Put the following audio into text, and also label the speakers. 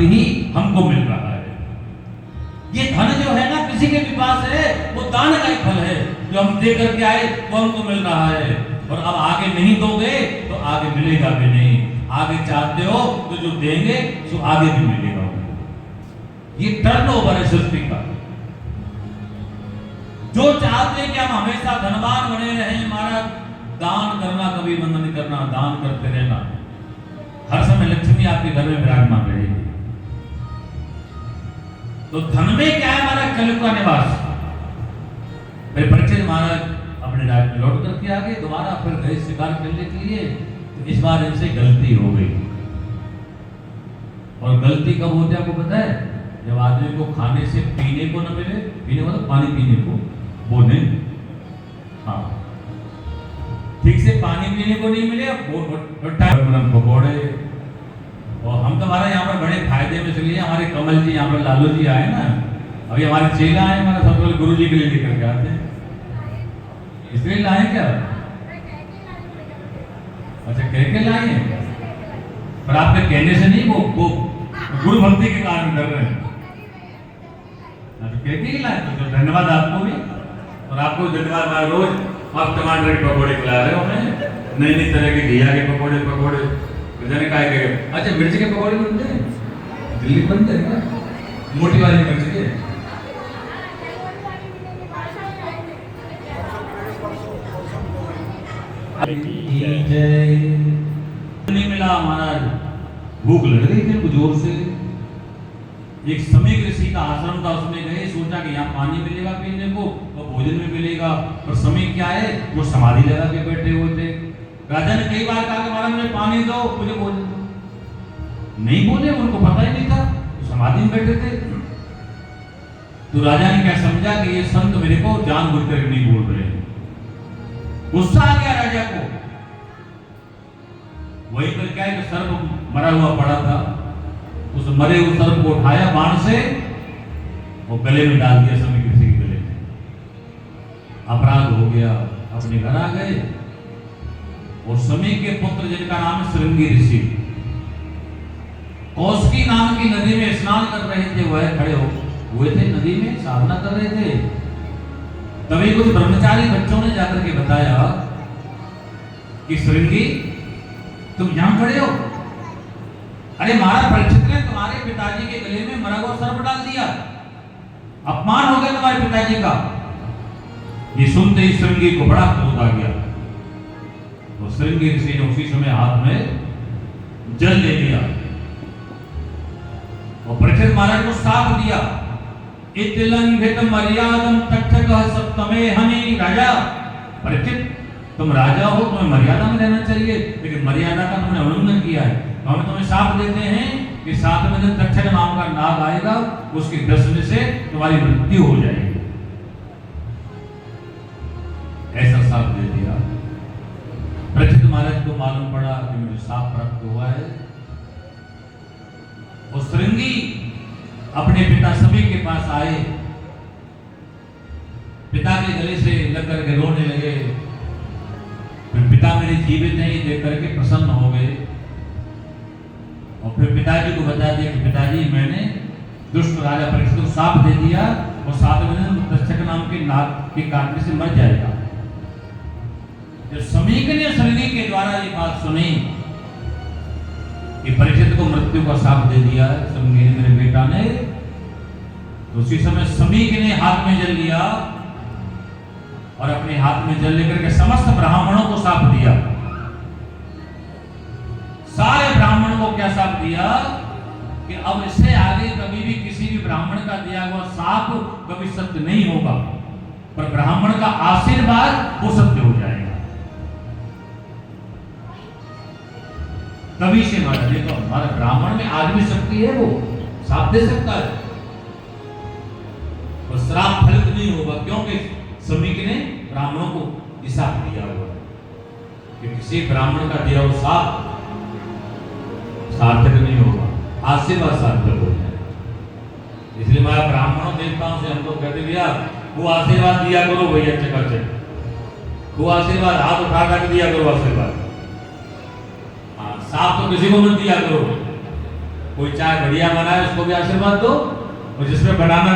Speaker 1: ही हमको मिल रहा है। ये धन जो है ना किसी के भी पास है, वो दान का ही फल है, जो हम दे करके आए वो हमको मिल रहा है। और अब आगे नहीं दोगे तो आगे मिलेगा भी नहीं। आगे चाहते हो तो जो देंगे सो आगे भी मिलेगा। ये टर्नओवर है सृष्टि का। जो चाहते हैं कि हम हमेशा धनवान बने रहें, महाराज दान करना कभी बंद नहीं करना, दान करते रहना। हर समय लक्ष्मी आपके घर में विराजमान रहेगी। तो धन में क्या है महाराज? कलयुग का निवास। फिर परीक्षित महाराज अपने राज्य में लौट करके आ गए, दोबारा फिर गए शिकार करने के लिए। तो इस बार इनसे गलती हो गई। और गलती कब होती है आपको पता है? जब आदमी को खाने से पीने को न मिले, पीने मतलब पानी पीने को, वो नहीं, हाँ ठीक से पानी पीने को नहीं मिले, पकौड़े। और हम तो हमारे यहाँ पर बड़े फायदे में चलिए, हमारे कमल जी यहाँ पर, लालू जी आए ना, अभी हमारे चेला आए, हमारे सबसे पहले गुरु जी के लिए लेकर के आते हैं। इसलिए लाए क्या? अच्छा कह के लाए हैं, पर आपके कहने से नहीं, वो गुरु भक्ति के कारण कर रहे हैं। कह के ही लाए तो धन्यवाद आपको भी, और आपको धन्यवाद। रोज आप टमाटर के पकौड़े खिला रहे हो हमें, नई नई तरह के घिया के पकौड़े जाने का है। अच्छा मिर्च के पकौड़े बनते हैं दिल्ली, बनते हैं क्या? मोटी वाली मिर्च के? नहीं मिला महाराज, भूख लग रही थी जोर से। एक समय ऋषि का आश्रम था, उसमें गए, सोचा कि यहाँ पानी मिलेगा पीने को और भोजन में मिलेगा। पर समय क्या है, वो समाधि लगा के बैठे हुए थे। राजा ने कई बार कहा कि महाराज मुझे पानी दो, मुझे भोजन दो। नहीं बोले, उनको पता ही नहीं था, तो समाधि में बैठे थे। तो राजा ने क्या समझा कि ये संत मेरे को जानबूझकर नहीं बोल रहे हैं। गुस्सा आ गया राजा को। वही पर क्या है कि सर्प मरा हुआ पड़ा था, उस मरे हुए सर्प को उठाया बाण से और गले में डाल दिया, समय किसी के गले में। अपराध हो गया, अपने घर आ गए। और समय के पुत्र जिनका नाम है श्रृंगी ऋषि, कौशिकी नाम की नदी में स्नान कर रहे थे, वह खड़े हुए थे नदी में, साधना कर रहे थे। तभी कुछ ब्रह्मचारी बच्चों ने जाकर के बताया कि श्रृंगी तुम यहां खड़े हो? अरे महाराज परीक्षित ने तुम्हारे पिताजी के गले में मरा हुआ सर्प डाल दिया, अपमान हो गया तुम्हारे पिताजी का। ये सुनते ही श्रृंगी को बड़ा क्रोध आ गया। तो श्रृंगी ऋषि ने उसी समय हाथ में जल ले लिया और परीक्षित महाराज को साप दिया। इतिलंघित मर्यादम तक्षकः सप्तमे हनि। राजा परीक्षित, तुम राजा हो, तुम्हें मर्यादा में रहना चाहिए, लेकिन मर्यादा का तुमने उल्लंघन किया है। तो हम तुम्हें साप देते हैं कि 7वें दिन तक्षक नाम का नाग आएगा, उसके डसने से तुम्हारी मृत्यु हो जाएगी। ऐसा साप दे दिया। परीक्षित महाराज को मालूम पड़ा कि मुझे साप प्राप्त हुआ है। और श्रृंगी अपने पिता सभी के पास आए, पिता के गले से लग करके रोने लगे। फिर पिता मेरे जीवित हैं ये देख करके प्रसन्न हो गए। और फिर पिताजी को बता दिया कि पिताजी मैंने दुष्ट राजा परीक्षित को साप दे दिया और 7वें दिन तक्षक नाम के नाग के काटने से मर जाएगा। जब समीक ने श्रृंगी के द्वारा ये बात सुनी कि परीक्षित को मृत्यु का साप दे दिया श्रृंगी ने, मेरे बेटा ने, तो उसी समय समीक ने हाथ में जल लिया और अपने हाथ में जल लेकर के समस्त ब्राह्मणों को साप दिया। सारे ब्राह्मणों को क्या साप दिया कि अब इससे आगे कभी भी किसी भी ब्राह्मण का दिया हुआ साप कभी सत्य नहीं होगा, पर ब्राह्मण का आशीर्वाद वो सत्य हो जाएगा। तभी से महाराज तो हमारे ब्राह्मण में आज भी शक्ति है, वो साप दे सकता है, और श्राप फलित नहीं होगा, क्योंकि समीक ने ब्राह्मणों को हिसाब दिया हुआ कि किसी ब्राह्मण का दिया हुआ साप सार्थक नहीं होगा, आशीर्वाद सार्थक हो जाए। इसलिए मैं ब्राह्मणों देवताओं से हम लोग कहते भैया वो आशीर्वाद दिया करो भैया, चकाचक वो आशीर्वाद हाथ उठा कर दिया करो आशीर्वाद। हाँ, साफ तो किसी को मत दिया करो, कोई चाय बढ़िया बनाए उसको भी आशीर्वाद दो, और जिसमें बनाना